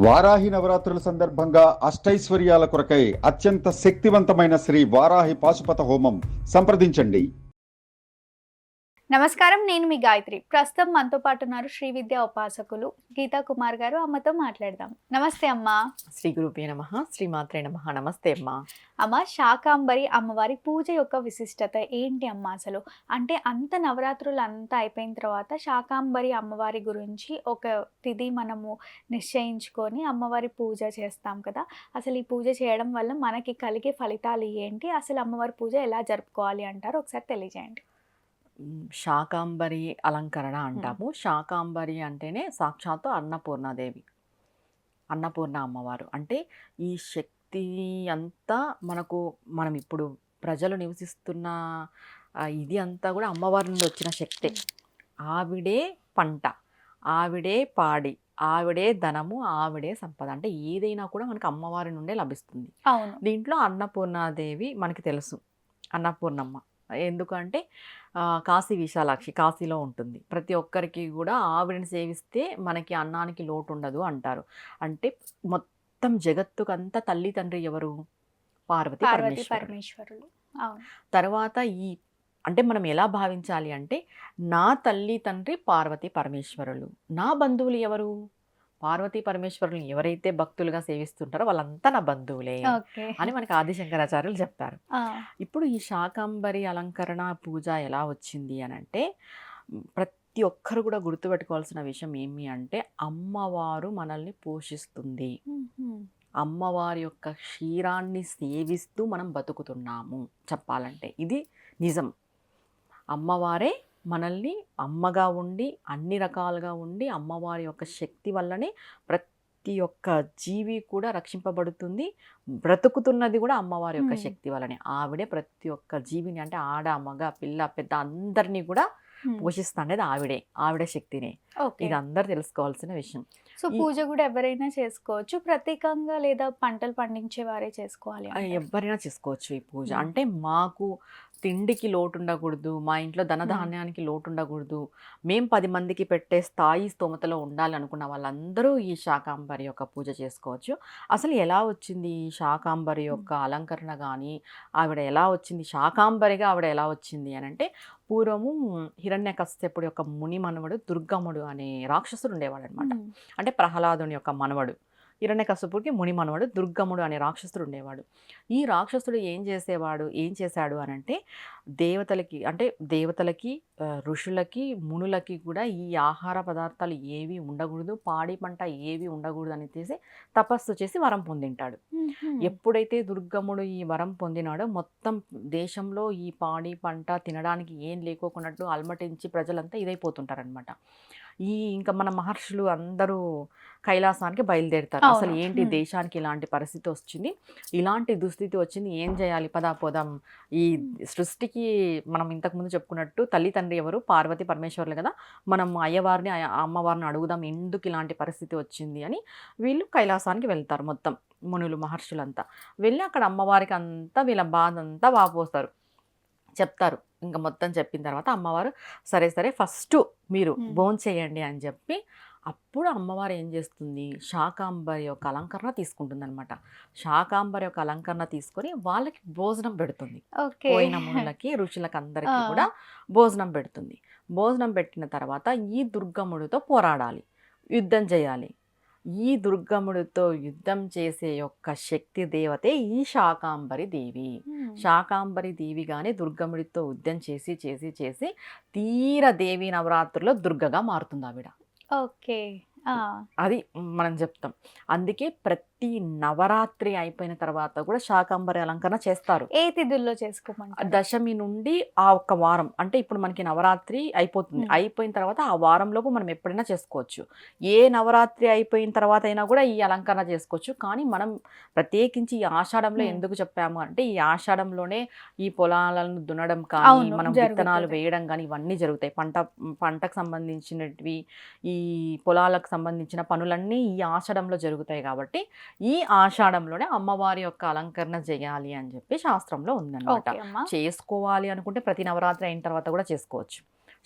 వారాహి నవరాత్రుల సందర్భంగా అష్టైశ్వర్యాల కొరకై అత్యంత శక్తివంతమైన శ్రీ వారాహి పాశుపత హోమం సంప్రదించండి. నమస్కారం. నేను మీ గాయత్రి. ప్రస్తుతం మనతో పాటు ఉన్నారు శ్రీ విద్యా ఉపాసకులు గీతా కుమార్ గారు. అమ్మతో మాట్లాడదాం. నమస్తే అమ్మా. శ్రీ గురుభ్యో నమః, శ్రీ మాత్రే నమః. నమస్తే అమ్మా. అమ్మ, శాకాంబరి అమ్మవారి పూజ యొక్క విశిష్టత ఏంటి అమ్మా అసలు? అంటే అంత నవరాత్రులు అంతా అయిపోయిన తర్వాత శాకాంబరి అమ్మవారి గురించి ఒక తిథి మనము నిశ్చయించుకొని అమ్మవారి పూజ చేస్తాం కదా. అసలు ఈ పూజ చేయడం వల్ల మనకి కలిగే ఫలితాలు ఏంటి? అసలు అమ్మవారి పూజ ఎలా జరుపుకోవాలి అంటారు? ఒకసారి తెలియజేయండి. శాకాంబరి అలంకరణ అంటాము. శాకాంబరి అంటేనే సాక్షాత్తు అన్నపూర్ణాదేవి, అన్నపూర్ణ అమ్మవారు. అంటే ఈ శక్తి అంతా మనం ఇప్పుడు ప్రజలు నివసిస్తున్న ఇది అంతా కూడా అమ్మవారి నుండి వచ్చిన శక్తే. ఆవిడే పంట, ఆవిడే పాడి, ఆవిడే ధనము, ఆవిడే సంపద. అంటే ఏదైనా కూడా మనకు అమ్మవారి నుండే లభిస్తుంది. అవును. దీంట్లో అన్నపూర్ణాదేవి మనకి తెలుసు, అన్నపూర్ణమ్మ. ఎందుకంటే కాశీ విశాలాక్షి కాశీలో ఉంటుంది. ప్రతి ఒక్కరికి కూడా ఆవిడని సేవిస్తే మనకి అన్నానికి లోటు ఉండదు అంటారు. అంటే మొత్తం జగత్తుకంతా తల్లి తండ్రి ఎవరు? పార్వతి పరమేశ్వరులు. తర్వాత అంటే మనం ఎలా భావించాలి అంటే, నా తల్లి తండ్రి పార్వతి పరమేశ్వరులు, నా బంధువులు ఎవరు? పార్వతీ పరమేశ్వరులను ఎవరైతే భక్తులుగా సేవిస్తుంటారో వాళ్ళంతా నా బంధువులే అని మనకి ఆదిశంకరాచార్యులు చెప్తారు. ఇప్పుడు ఈ శాకాంబరి అలంకరణ పూజ ఎలా వచ్చింది అని అంటే, ప్రతి ఒక్కరు కూడా గుర్తుపెట్టుకోవాల్సిన విషయం ఏమి అంటే, అమ్మవారు మనల్ని పోషిస్తుంది. అమ్మవారి యొక్క క్షీరాన్ని సేవిస్తూ మనం బతుకుతున్నాము చెప్పాలంటే. ఇది నిజం. అమ్మవారే మనల్ని అమ్మగా ఉండి, అన్ని రకాలుగా ఉండి, అమ్మవారి యొక్క శక్తి వల్లనే ప్రతి ఒక్క జీవి కూడా రక్షింపబడుతుంది. బ్రతుకుతున్నది కూడా అమ్మవారి యొక్క శక్తి వల్లనే. ఆవిడే ప్రతి ఒక్క జీవిని, అంటే ఆడ మగ పిల్ల పెద్ద అందరినీ కూడా పోషిస్తానేది ఆవిడే శక్తినే. ఇది అందరు తెలుసుకోవాల్సిన విషయం. సో పూజ కూడా ఎవరైనా చేసుకోవచ్చు, ప్రత్యేకంగా లేదా పంటలు పండించే వారే చేసుకోవాలి? ఎవరైనా చేసుకోవచ్చు ఈ పూజ. అంటే మాకు తిండికి లోటు ఉండకూడదు, మా ఇంట్లో ధనధాన్యానికి లోటు ఉండకూడదు, మేము 10 మందికి పెట్టే స్తోమతలో ఉండాలనుకున్న వాళ్ళందరూ ఈ శాకాంబరి యొక్క పూజ చేసుకోవచ్చు. అసలు ఎలా వచ్చింది ఈ శాకాంబరి యొక్క అలంకరణ కానీ, ఆవిడ ఎలా వచ్చింది, శాకాంబరిగా ఆవిడ ఎలా వచ్చింది అని అంటే, పూర్వము హిరణ్యకశ్యపుడు యొక్క ముని మనవడు దుర్గముడు అనే రాక్షసుడు ఉండేవాడు అనమాట. అంటే ప్రహ్లాదుని యొక్క మనవడు. హిరణ్యకశ్యపుడికి ముని మనవడు దుర్గముడు అనే రాక్షసుడు ఉండేవాడు. ఈ రాక్షసుడు ఏం చేశాడు అని అంటే, దేవతలకి ఋషులకి మునులకి కూడా ఈ ఆహార పదార్థాలు ఏవి ఉండకూడదు, పాడి పంట ఏవి ఉండకూడదు అని తపస్సు చేసి వరం పొందింటాడు. ఎప్పుడైతే దుర్గముడు ఈ వరం పొందినాడో, మొత్తం దేశంలో ఈ పాడి పంట తినడానికి ఏం లేకోకున్నట్టు అల్మటించి ప్రజలంతా ఇదైపోతుంటారనమాట. ఇంకా మన మహర్షులు అందరూ కైలాసానికి బయలుదేరుతారు. అసలు ఏంటి దేశానికి ఇలాంటి పరిస్థితి వచ్చింది, ఇలాంటి దుస్థితి వచ్చింది, ఏం చేయాలి, పోదాం. ఈ సృష్టికి మనం ఇంతకుముందు చెప్పుకున్నట్టు తల్లి తండ్రి ఎవరు? పార్వతి పరమేశ్వరులు కదా. మనం అమ్మవారిని అడుగుదాం, ఎందుకు ఇలాంటి పరిస్థితి వచ్చింది అని వీళ్ళు కైలాసానికి వెళ్తారు. మొత్తం మునులు మహర్షులంతా వెళ్ళి అక్కడ అమ్మవారికి అంతా వీళ్ళ బాధ అంతా వాపోస్తారు, చెప్తారు. ఇంకా మొత్తం చెప్పిన తర్వాత అమ్మవారు సరే ఫస్ట్ మీరు భోంచేయండి అని చెప్పి, అప్పుడు అమ్మవారు ఏం చేస్తుంది, శాకాంబరి యొక్క అలంకరణ తీసుకుంటుంది అనమాట. శాకాంబరి యొక్క అలంకరణ తీసుకొని వాళ్ళకి భోజనం పెడుతుంది. పోయిన మునులకి ఋషులకి అందరికీ కూడా భోజనం పెడుతుంది. భోజనం పెట్టిన తర్వాత ఈ దుర్గముడితో పోరాడాలి, యుద్ధం చేయాలి. ఈ దుర్గముడితో యుద్ధం చేసే యొక్క శక్తి దేవతే ఈ శాకాంబరి దేవి. శాకాంబరి దేవిగానే దుర్గముడితో యుద్ధం చేసి తీర దేవి నవరాత్రుల్లో దుర్గగా మారుతుంది ఆవిడ. అది మనం చెప్తాం. అందుకే ప్రతి నవరాత్రి అయిపోయిన తర్వాత కూడా శాకాంబరి అలంకరణ చేస్తారు. ఏ తిథుల్లో చేసుకోమంటారు? దశమి నుండి ఆ ఒక్క వారం, అంటే ఇప్పుడు మనకి నవరాత్రి అయిపోతుంది, అయిపోయిన తర్వాత ఆ వారంలోపు మనం ఎప్పుడైనా చేసుకోవచ్చు. ఏ నవరాత్రి అయిపోయిన తర్వాత అయినా కూడా ఈ అలంకరణ చేసుకోవచ్చు. కానీ మనం ప్రత్యేకించి ఈ ఆషాఢంలో ఎందుకు చెప్పాము అంటే, ఈ ఆషాఢంలోనే ఈ పొలాలను దున్నడం కానీ, మనం విత్తనాలు వేయడం కానీ ఇవన్నీ జరుగుతాయి. పంటకు సంబంధించినవి, ఈ పొలాలకు సంబంధించిన పనులన్నీ ఈ ఆషాఢంలో జరుగుతాయి. కాబట్టి ఈ ఆషాఢంలోనే అమ్మవారి యొక్క అలంకరణ చేయాలి అని చెప్పి శాస్త్రంలో ఉందన్నమాట. చేసుకోవాలి అనుకుంటే ప్రతి నవరాత్రి అయిన తర్వాత కూడా చేసుకోవచ్చు.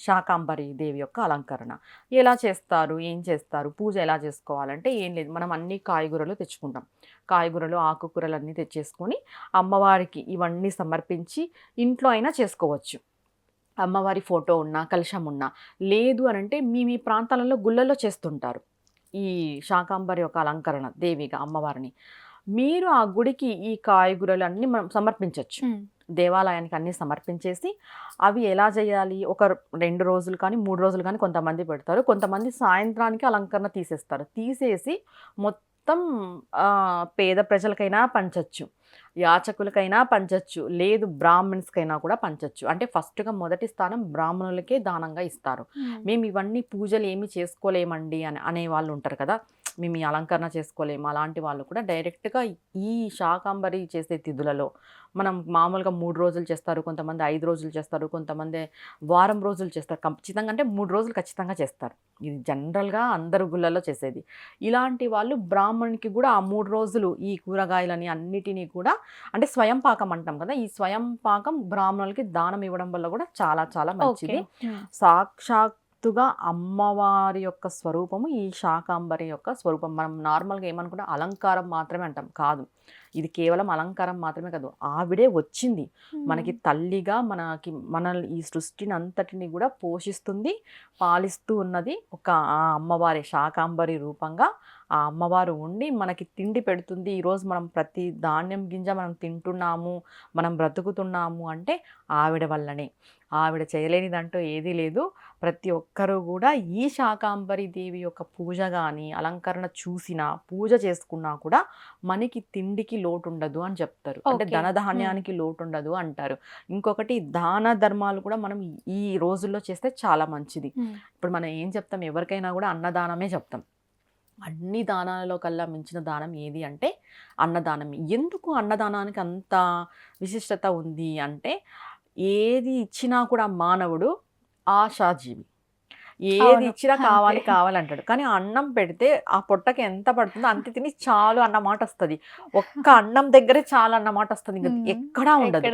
శాకాంబరి దేవి యొక్క అలంకరణ. ఎలా చేస్తారు, ఏం చేస్తారు, పూజ ఎలా చేసుకోవాలంటే ఏం లేదు, మనం అన్ని కాయగూరలు తెచ్చుకుంటాం. కాయగూరలు, ఆకుకూరలు అన్నీ తెచ్చేసుకొని అమ్మవారికి ఇవన్నీ సమర్పించి ఇంట్లో అయినా చేసుకోవచ్చు. అమ్మవారి ఫోటో ఉన్నా, కలశం ఉన్నా, లేదు అనంటే మీ ప్రాంతాలలో గుళ్ళల్లో చేస్తుంటారు ఈ శాకాంబరి యొక్క అలంకరణ దేవిగా అమ్మవారిని. మీరు ఆ గుడికి ఈ కాయగూరలు అన్నీ మనం సమర్పించవచ్చు. దేవాలయానికి అన్నీ సమర్పించేసి అవి ఎలా చేయాలి, ఒక 2 రోజులు కానీ 3 రోజులు కానీ కొంతమంది పెడతారు. కొంతమంది సాయంత్రానికి అలంకరణ తీసేస్తారు. తీసేసి మొత్తం పేద ప్రజలకైనా పంచొచ్చు, యాచకులకైనా పంచొచ్చు, లేదు బ్రాహ్మణ్స్కైనా కూడా పంచొచ్చు. అంటే ఫస్ట్గా మొదటి స్థానం బ్రాహ్మణులకే దానంగా ఇస్తారు. మేము ఇవన్నీ పూజలు ఏమి చేసుకోలేమండి అనే వాళ్ళు ఉంటారు కదా, మేము ఈ అలంకరణ చేసుకోలేము, అలాంటి వాళ్ళు కూడా డైరెక్ట్గా ఈ శాకాంబరి చేసే తిథులలో మనం మామూలుగా 3 రోజులు చేస్తారు, కొంతమంది 5 రోజులు చేస్తారు, కొంతమంది వారం రోజులు చేస్తారు. ఖచ్చితంగా అంటే 3 రోజులు ఖచ్చితంగా చేస్తారు. ఇది జనరల్గా అందరు గుళ్ళల్లో చేసేది. ఇలాంటి వాళ్ళు బ్రాహ్మణునికి కూడా ఆ 3 రోజులు ఈ కూరగాయలని అన్నిటినీ కూడా, అంటే స్వయం పాకం అంటాం కదా, ఈ స్వయం పాకం బ్రాహ్మణులకి దానం ఇవ్వడం వల్ల కూడా చాలా చాలా మంచిది. సాక్షాత్తుగా అమ్మవారి యొక్క స్వరూపము ఈ శాకాంబరి యొక్క స్వరూపం. మనం నార్మల్గా ఏమనుకుంటాం, అలంకారం మాత్రమే అంటాం. కాదు, ఇది కేవలం అలంకారం మాత్రమే కాదు, ఆవిడే వచ్చింది మనకి తల్లిగా, మనల్ని ఈ సృష్టిని అంతటిని కూడా పోషిస్తుంది, పాలిస్తూ ఉన్నది ఒక ఆ అమ్మవారి శాకాంబరి రూపంగా. ఆ అమ్మవారు ఉండి మనకి తిండి పెడుతుంది. ఈరోజు మనం ప్రతి ధాన్యం గింజ మనం తింటున్నాము, మనం బ్రతుకుతున్నాము అంటే ఆవిడ వల్లనే. ఆవిడ చేయలేనిదంటూ ఏదీ లేదు. ప్రతి ఒక్కరూ కూడా ఈ శాకాంబరి దేవి యొక్క పూజ కానీ అలంకరణ చూసినా, పూజ చేసుకున్నా కూడా మనకి తిండికి లోటు ఉండదు అని చెప్తారు. అంటే ధనధాన్యానికి లోటు ఉండదు అంటారు. ఇంకొకటి, దాన ధర్మాలు కూడా మనం ఈ రోజుల్లో చేస్తే చాలా మంచిది. ఇప్పుడు మనం ఏం చెప్తాం, ఎవరికైనా కూడా అన్నదానమే చెప్తాం. అన్ని దానాలలో కల్లా మించిన దానం ఏది అంటే అన్నదానం. ఎందుకు అన్నదానానికి అంత విశిష్టత ఉంది అంటే, ఏది ఇచ్చినా కూడా మానవుడు ఆశాజీవి, ఏది ఇచ్చినా కావాలి కావాలంటాడు. కానీ అన్నం పెడితే ఆ పొట్టకి ఎంత పడుతుందో అంత తిని చాలు అన్న మాట వస్తుంది. ఒక్క అన్నం దగ్గరే చాలు అన్న మాట వస్తుంది, ఇంకా ఎక్కడా ఉండదు,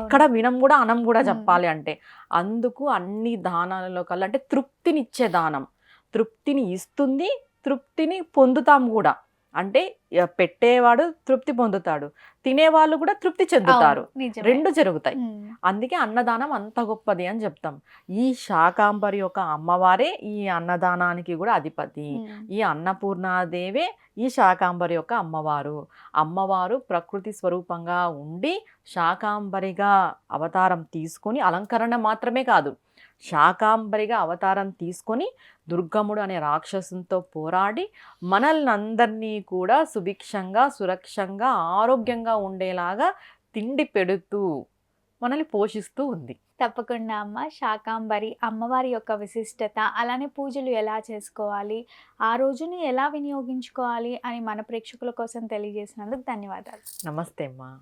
ఎక్కడ వినం కూడా అనం కూడా చెప్పాలి అంటే. అందుకు అన్ని దానాలలో కల్లా అంటే తృప్తినిచ్చే దానం, తృప్తిని ఇస్తుంది, తృప్తిని పొందుతాం కూడా. అంటే పెట్టేవాడు తృప్తి పొందుతాడు, తినేవాళ్ళు కూడా తృప్తి చెందుతారు, రెండు జరుగుతాయి. అందుకే అన్నదానం అంత గొప్పది అని చెప్తాం. ఈ శాకాంబరి యొక్క అమ్మవారే ఈ అన్నదానానికి కూడా అధిపతి. ఈ అన్నపూర్ణాదేవే ఈ శాకాంబరి యొక్క అమ్మవారు. అమ్మవారు ప్రకృతి స్వరూపంగా ఉండి శాకాంబరిగా అవతారం తీసుకొని, అలంకరణ మాత్రమే కాదు, శాకాంబరిగా అవతారం తీసుకొని దుర్గముడు అనే రాక్షసునితో పోరాడి మనల్ని అందరినీ కూడా సుభిక్షంగా, సురక్షంగా, ఆరోగ్యంగా ఉండేలాగా తిండి పెడుతూ మనల్ని పోషిస్తూ ఉంది. తప్పకుండా అమ్మ, శాకాంబరి అమ్మవారి యొక్క విశిష్టత, అలానే పూజలు ఎలా చేసుకోవాలి, ఆ రోజుని ఎలా వినియోగించుకోవాలి అని మన ప్రేక్షకుల కోసం తెలియజేసినందుకు ధన్యవాదాలు. నమస్తే అమ్మా.